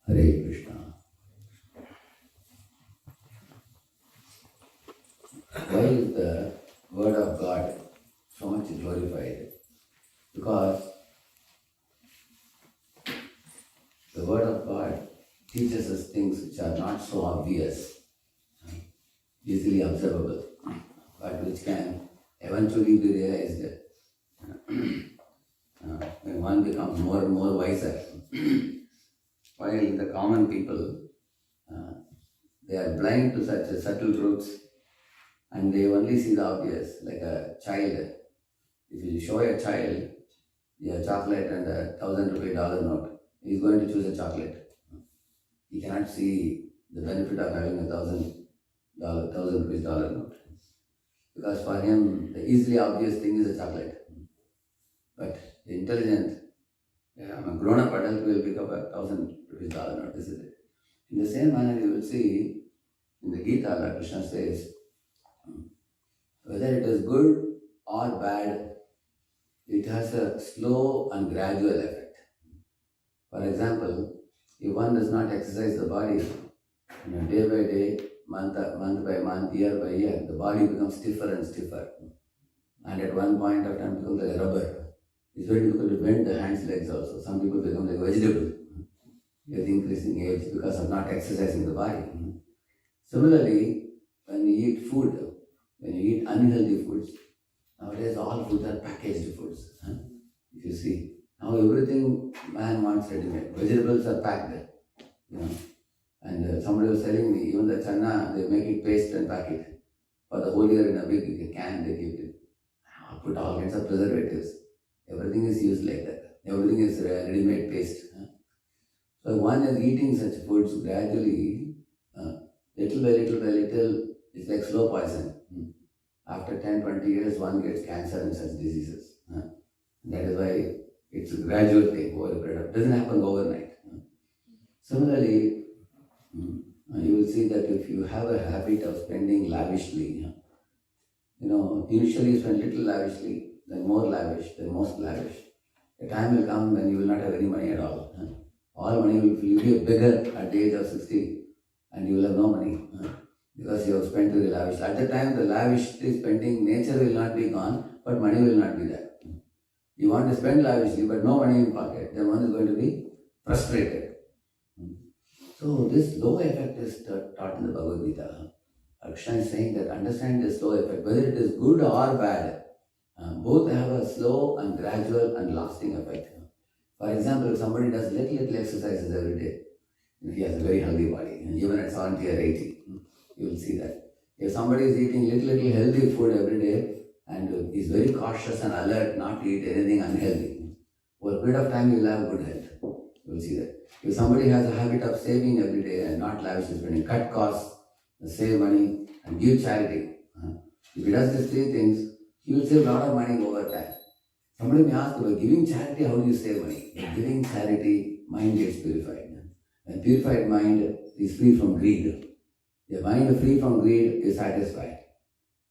Hare Krishna. Why is the word of God so much glorified? Because the word of God teaches us things which are not so obvious, easily observable, but which can eventually be realized when one becomes more and more wiser. While the common people, they are blind to such subtle truths and they only see the obvious, like a child. If you show a child a chocolate and a $1,000 dollar note, he is going to choose a chocolate. He cannot see the benefit of having a $1,000 dollar note. Because for him, the easily obvious thing is a chocolate. But the intelligent, a grown-up adult will pick up a $1,000 dollar note, isn't it? In the same manner, you will see in the Gita, Lord Krishna says, whether it is good or bad, it has a slow and gradual effect. For example, if one does not exercise the body, day by day, month by month, year by year, the body becomes stiffer and stiffer. And at one point of time, it becomes like a rubber. It's very difficult to bend the hands, legs also. Some people become like vegetable with increasing age because of not exercising the body. Similarly, when you eat food, when you eat unhealthy foods, nowadays all foods are packaged foods. If you see, now everything man wants ready-made. Vegetables are packed, And somebody was telling me, even the channa, they make it paste and pack it. For the whole year in a big can, they keep it. Put all kinds of preservatives. Everything is used like that. Everything is ready-made paste. So one is eating such foods gradually, little by little, it's like slow poison. After 10, 20 years, one gets cancer and such diseases. That is why it's a gradual thing over a period. It doesn't happen overnight. Similarly, you will see that if you have a habit of spending lavishly, initially you spend little lavishly, then more lavish, then most lavish. A time will come when you will not have any money at all. All money will be a beggar at the age of 60 and you will have no money because you have spent very lavish. At the time, the lavishly spending nature will not be gone, but money will not be there. You want to spend lavishly, but no money in pocket, then one is going to be frustrated. So this slow effect is taught in the Bhagavad Gita. Krishna is saying that understand the slow effect, whether it is good or bad, both have a slow and gradual and lasting effect. For example, if somebody does little exercises every day, he has a very healthy body, and even at 70 or 80, you will see that. If somebody is eating little healthy food every day and is very cautious and alert not to eat anything unhealthy, over a period of time you will have good health. You will see that. If somebody has a habit of saving every day and not lavishly spending, cut costs, save money, and give charity. If he does these three things, he will save a lot of money over time. Somebody may ask, by giving charity, how do you save money? By giving charity, mind gets purified. A purified mind is free from greed. A mind free from greed is satisfied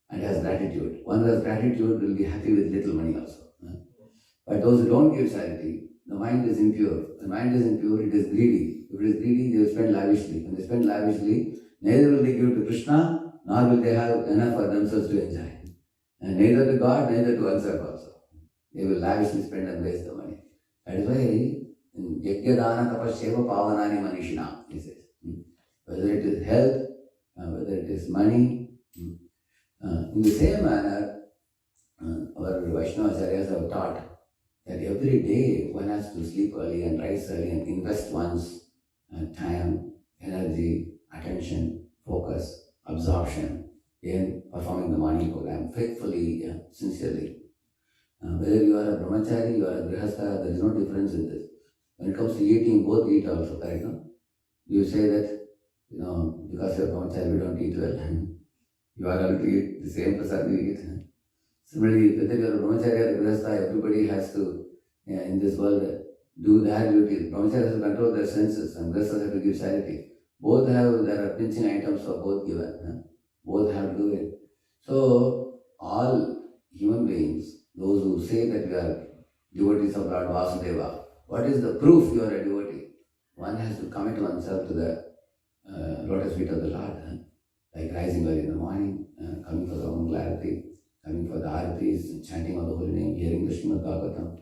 and has gratitude. One who has gratitude will be happy with little money also. But those who don't give charity, the mind is impure. The mind is impure, it is greedy. If it is greedy, they will spend lavishly. When they spend lavishly, neither will they give to Krishna, nor will they have enough for themselves to enjoy. And neither to God, neither to oneself also. They will lavishly spend and waste the money. That is why in Yagyadana Tapasheva Pavanani Manishina, he says. Whether it is health, whether it is money. In the same manner, our Vaishnavacharyas have taught that every day one has to sleep early and rise early and invest one's time, energy, attention, focus, absorption in performing the morning program faithfully, sincerely. Whether you are a brahmachari, you are a grihastha, there is no difference in this. When it comes to eating, both eat also, correct? No? You say that, because you are brahmachari, we don't eat well. You are able to eat the same prasad you eat. Similarly, whether you are a brahmachari or a grihastha, everybody has to, in this world, do their duties. Brahmachari has to control their senses and grihasthas have to give charity. Both have, there are pinching items for both given. Both have to do it. So, all human beings, those who say that we are devotees of Lord Vasudeva, what is the proof you are a devotee? one has to commit oneself to the lotus feet of the Lord, like rising early in the morning, coming for the Om Clarity, coming for the Aartis, chanting of the holy name, hearing the Srimad Bhagavatam.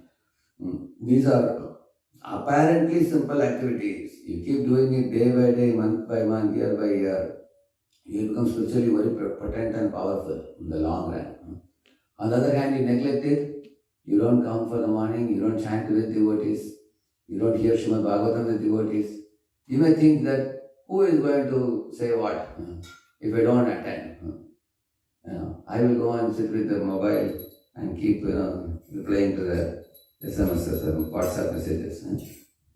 These are apparently simple activities. You keep doing it day by day, month by month, year by year, you become spiritually very potent and powerful in the long run. On the other hand, you neglect it, you don't come for the morning, you don't chant with devotees, you don't hear Srimad Bhagavatam with devotees. You may think that who is going to say what if I don't attend? I will go and sit with the mobile and keep replying to the SMSs or WhatsApp messages.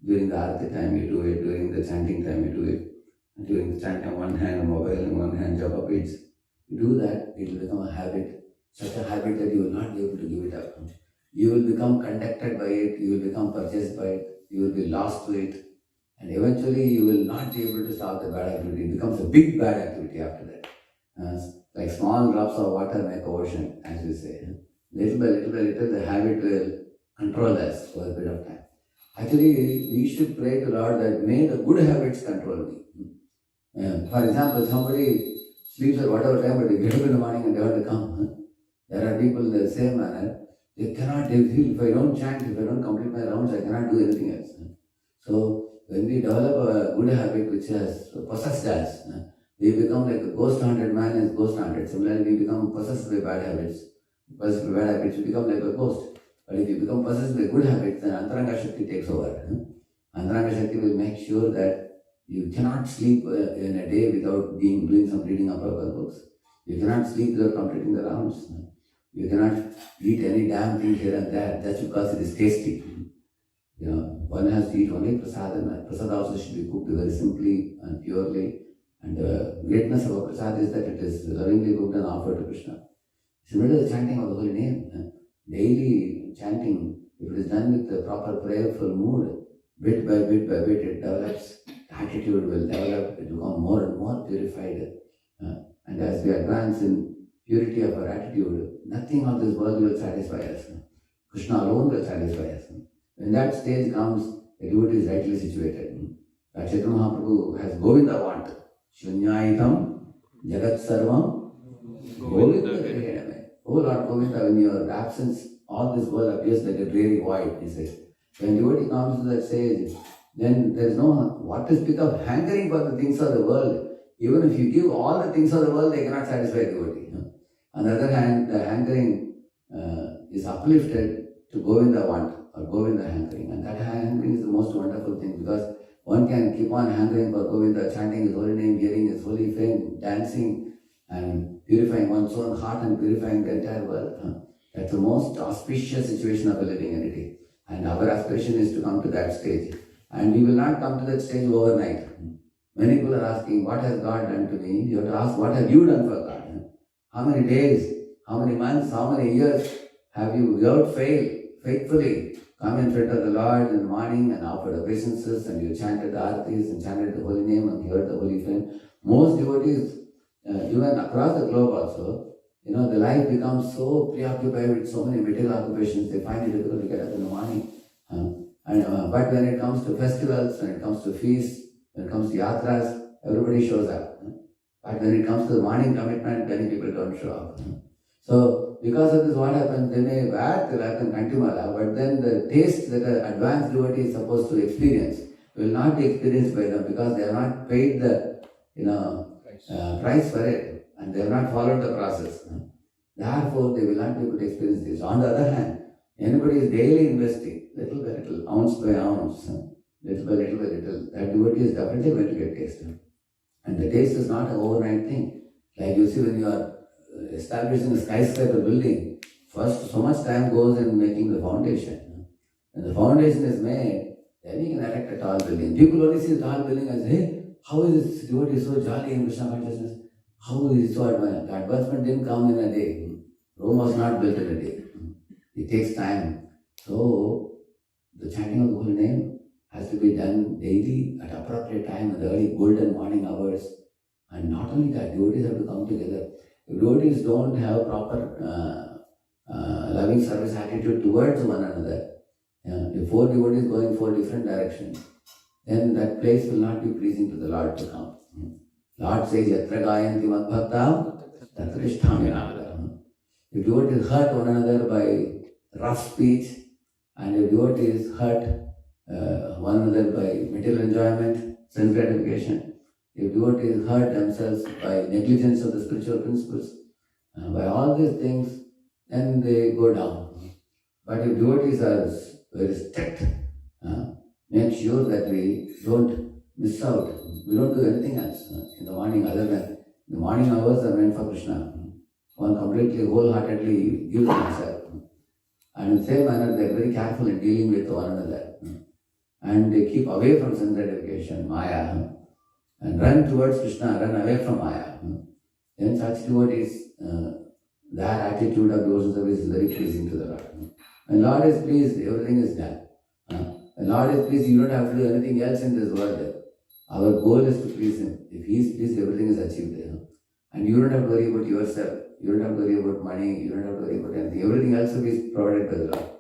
During the Aarti time you do it, during the chanting time you do it. And during the chanting on one hand, mobile in one hand, Japa beads. You do that, it will become a habit, such a habit that you will not be able to give it up. You will become conducted by it, you will become purchased by it, you will be lost to it, and eventually you will not be able to stop the bad activity. It becomes a big bad activity after that. Like small drops of water make an ocean, as we say. Little by little, the habit will control us for a bit of time. Actually, we should pray to Lord that may the good habits control me. For example, somebody sleeps at whatever time, but they get up in the morning and they want to come. There are people in the same manner. They feel, if I don't chant, if I don't complete my rounds, I cannot do anything else. So, when we develop a good habit which has possessed us, we become like a ghost-haunted man is ghost-haunted. Similarly, we become possessed by bad habits. Possessed by bad habits, we become like a ghost. But if you become possessed by good habits, then Antaranga Shakti takes over. Antaranga Shakti will make sure that you cannot sleep in a day without doing some reading of our books. You cannot sleep without completing the rounds. You cannot eat any damn thing here and there just because it is tasty. One has to eat only prasad, and prasad also should be cooked very simply and purely. And the greatness of a prasad is that it is lovingly cooked and offered to Krishna. Similarly, the chanting of the holy name, daily chanting, if it is done with the proper prayerful mood, bit by bit, it develops. Attitude will develop, it will become more and more purified. And as we advance in purity of our attitude, nothing of this world will satisfy us. Krishna alone will satisfy us. When that stage comes, the devotee is rightly situated. Chaitanya Mahaprabhu has Govinda want. Shunyaitam Jagat Sarvam Govinda Kriyaname. Oh Lord Govinda, in your absence, all this world appears like a dreary void, he says. When devotee comes to that stage, then there is no what to speak of hankering for the things of the world. Even if you give all the things of the world, they cannot satisfy the devotee. On the other hand, the hankering is uplifted to Govinda want or Govinda hankering. And that hankering is the most wonderful thing, because one can keep on hankering for Govinda, chanting his holy name, hearing his holy fame, dancing and purifying one's own heart and purifying the entire world. That's the most auspicious situation of a living entity. And our aspiration is to come to that stage. And we will not come to that stage overnight. Many people are asking, what has God done to me? You have to ask, what have you done for God? How many days, how many months, how many years have you without fail, faithfully come in front of the Lord in the morning and offered obeisances, and you chanted the Aartis and chanted the holy name and heard the holy fame? Most devotees, even across the globe also, the life becomes so preoccupied with so many material occupations, they find it difficult to get up in the morning. But when it comes to festivals, when it comes to feasts, when it comes to yatras, everybody shows up. But when it comes to the morning commitment, many people don't show up. So, because of this, what happens? They may wear tilak and kantimala, but then the taste that an advanced devotee is supposed to experience will not be experienced by them, because they have not paid the price for it, and they have not followed the process. Therefore, they will not be able to experience this. On the other hand, anybody is daily investing, little by little, ounce by ounce, little by little, that devotee is definitely going to get taste. And the taste is not an overnight thing. Like you see, when you are establishing a skyscraper building, first so much time goes in making the foundation. When the foundation is made, then you can erect a tall building. People only see the tall building and say, hey, how is this devotee so jolly in Krishna consciousness? How is he so advanced? The advancement didn't come in a day. Rome was not built in a day. It takes time. So, the chanting of the holy name has to be done daily at appropriate time in the early golden morning hours. And not only that, devotees have to come together. If devotees don't have proper loving service attitude towards one another, if 4 devotees go in 4 different directions, then that place will not be pleasing to the Lord to come. Lord says, Yatra gayanti madbhaktam, tatra tisthami navadam. If devotees hurt one another by rough speech, and if devotees hurt one another by material enjoyment, sense gratification, if devotees hurt themselves by negligence of the spiritual principles, by all these things, then they go down. But if devotees are very strict, make sure that we don't miss out. We don't do anything else in the morning other than the morning hours are meant for Krishna. One completely, wholeheartedly gives himself. And in the same manner, they are very careful in dealing with one another. And they keep away from sense gratification, Maya, and run towards Krishna, run away from Maya. Then such devotees, their attitude of devotional service is very pleasing to the Lord. When Lord is pleased, everything is done. When Lord is pleased, you don't have to do anything else in this world. Our goal is to please Him. If He is pleased, everything is achieved. And you don't have to worry about yourself. You don't have to worry about money. You don't have to worry about anything. Everything else will be provided by the Lord.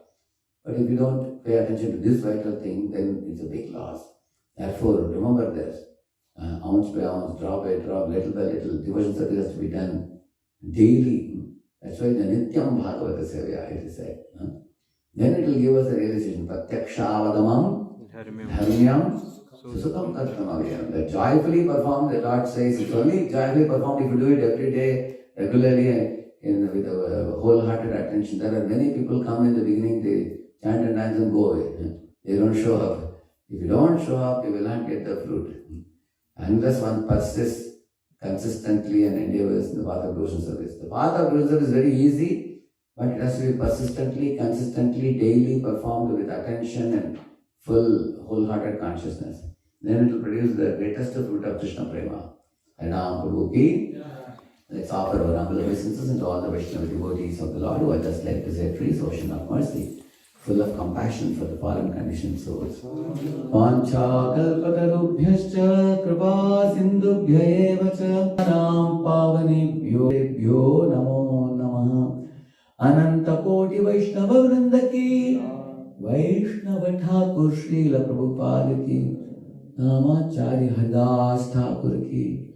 But if you don't pay attention to this vital thing, then it's a big loss. Therefore, remember this. Ounce by ounce, drop by drop, little by little, devotion service has to be done daily. That's why the Nityam Bhagavata Sevya, it is said. Then it will give us a realization. Pratyakshavadamam dharmyam susukam kartamavayam. That joyfully performed, the Lord says, it's only joyfully performed if you do it every day, regularly, with a wholehearted attention. There are many people come in the beginning, they chant and dance and go away. They don't show up. If you don't show up, you will not get the fruit. Unless one persists consistently and endeavors in the path of devotional service. The path of devotional service is very easy, but it has to be persistently, consistently, daily performed with attention and full, wholehearted consciousness. Then it will produce the greatest fruit of Krishna Prema. Harinam Prabhu Ki. Let's offer our humble obeisances and all the Vaishnava devotees of the Lord who are just like this trees, ocean of mercy, full of compassion for the fallen conditioned souls. Pancha kalpatarubhyascha kripa sindubhya eva cha nam pavanebhyo namo namaha. Ananta koti Vaishnava vrindaki Vaishnava Thakur Srila Prabhupada ki Namacharya Haridas Thakur ki